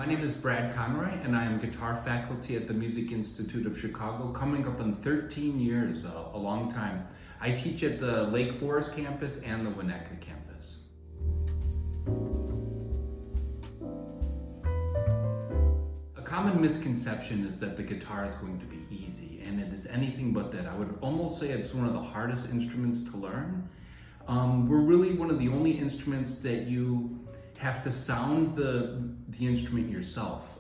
My name is Brad Conroy, and I am guitar faculty at the Music Institute of Chicago, coming up on 13 years, a long time. I teach at the Lake Forest campus and the Winnetka campus. A common misconception is that the guitar is going to be easy, and it is anything but that. I would almost say it's one of the hardest instruments to learn. We're really one of the only instruments that you have to sound the instrument yourself.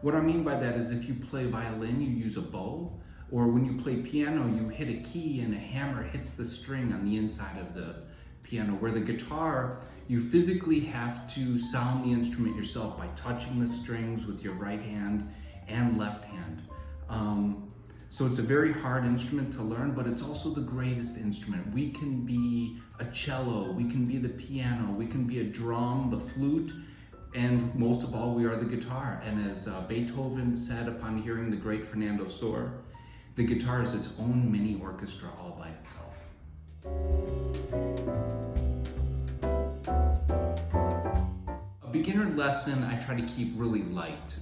What I mean by that is if you play violin, you use a bow, or when you play piano, you hit a key and a hammer hits the string on the inside of the piano. Where the guitar, you physically have to sound the instrument yourself by touching the strings with your right hand and left hand. So it's a very hard instrument to learn, but it's also the greatest instrument. We can be a cello, we can be the piano, we can be a drum, the flute, and most of all, we are the guitar. And as Beethoven said upon hearing the great Fernando Sor, the guitar is its own mini orchestra all by itself. Beginner lesson I try to keep really light.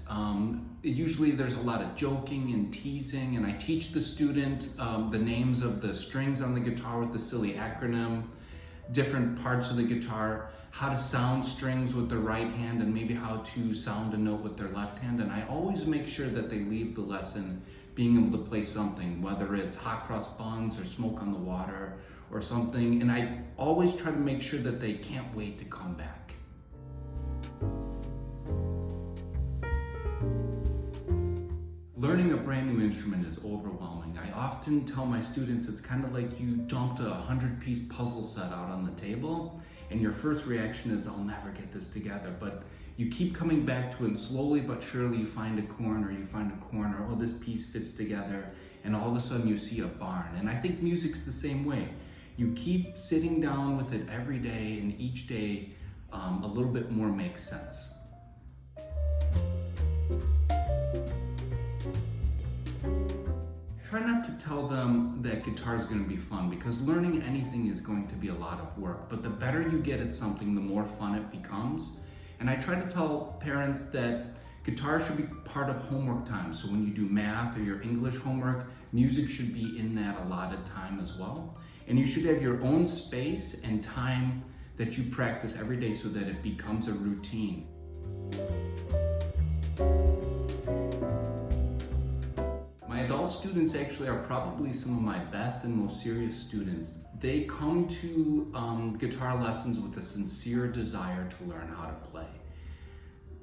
Usually there's a lot of joking and teasing, and I teach the student the names of the strings on the guitar with the silly acronym, different parts of the guitar, how to sound strings with their right hand, and maybe how to sound a note with their left hand. And I always make sure that they leave the lesson being able to play something, whether it's hot cross buns or Smoke on the Water or something. And I always try to make sure that they can't wait to come back. Learning a brand new instrument is overwhelming. I often tell my students it's kind of like you dumped a 100-piece puzzle set out on the table, and your first reaction is, I'll never get this together. But you keep coming back to it, and slowly but surely you find a corner, oh, this piece fits together, and all of a sudden you see a barn. And I think music's the same way. You keep sitting down with it every day, and each day a little bit more makes sense. Try not to tell them that guitar is going to be fun, because learning anything is going to be a lot of work, but the better you get at something, the more fun it becomes. And I try to tell parents that guitar should be part of homework time. So when you do math or your English homework, music should be in that allotted time as well. And you should have your own space and time that you practice every day so that it becomes a routine. My adult students actually are probably some of my best and most serious students. They come to guitar lessons with a sincere desire to learn how to play.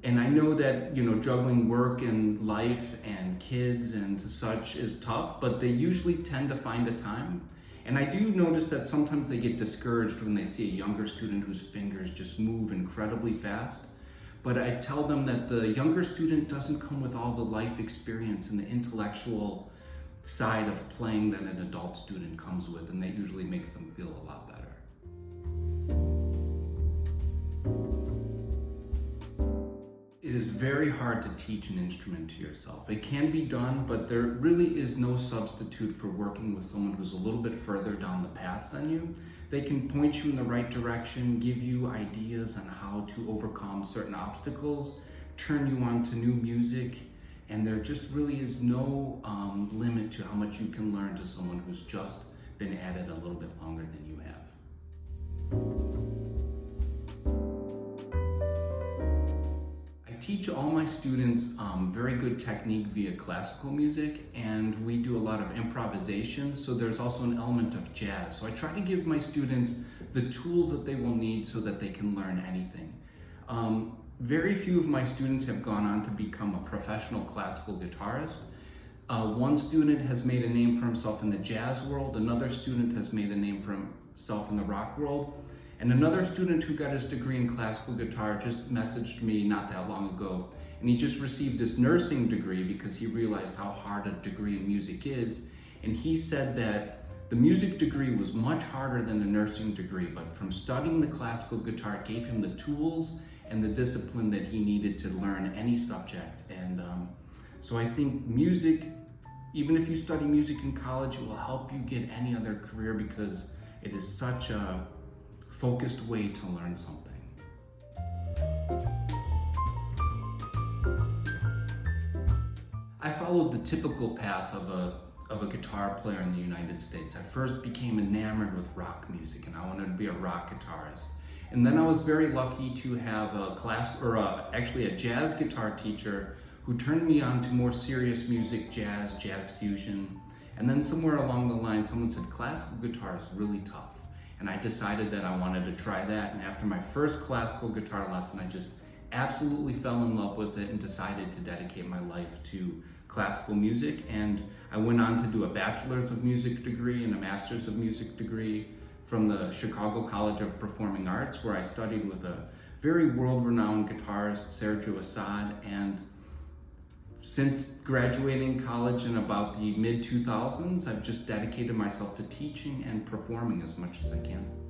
And I know that, juggling work and life and kids and such is tough, but they usually tend to find a time. And I do notice that sometimes they get discouraged when they see a younger student whose fingers just move incredibly fast. But I tell them that the younger student doesn't come with all the life experience and the intellectual side of playing that an adult student comes with, and that usually makes them feel a lot better. It is very hard to teach an instrument to yourself. It can be done, but there really is no substitute for working with someone who's a little bit further down the path than you. They can point you in the right direction, give you ideas on how to overcome certain obstacles, turn you on to new music, and there just really is no limit to how much you can learn to someone who's just been at it a little bit longer than you have. I teach all my students very good technique via classical music, and we do a lot of improvisation, so there's also an element of jazz. So I try to give my students the tools that they will need so that they can learn anything. Very few of my students have gone on to become a professional classical guitarist. One student has made a name for himself in the jazz world, another student has made a name for himself in the rock world, and another student who got his degree in classical guitar just messaged me not that long ago, and he just received his nursing degree because he realized how hard a degree in music is, and he said that the music degree was much harder than the nursing degree, but from studying the classical guitar, it gave him the tools and the discipline that he needed to learn any subject. And so I think music, even if you study music in college, it will help you get any other career because it is such a focused way to learn something. I followed the typical path of a guitar player in the United States. I first became enamored with rock music and I wanted to be a rock guitarist. And then I was very lucky to have actually a jazz guitar teacher who turned me on to more serious music, jazz fusion. And then somewhere along the line, someone said, classical guitar is really tough. And I decided that I wanted to try that. And after my first classical guitar lesson, I just absolutely fell in love with it and decided to dedicate my life to classical music. And I went on to do a bachelor's of music degree and a master's of music degree from the Chicago College of Performing Arts, where I studied with a very world-renowned guitarist, Sergio Assad. And since graduating college in about the mid-2000s, I've just dedicated myself to teaching and performing as much as I can.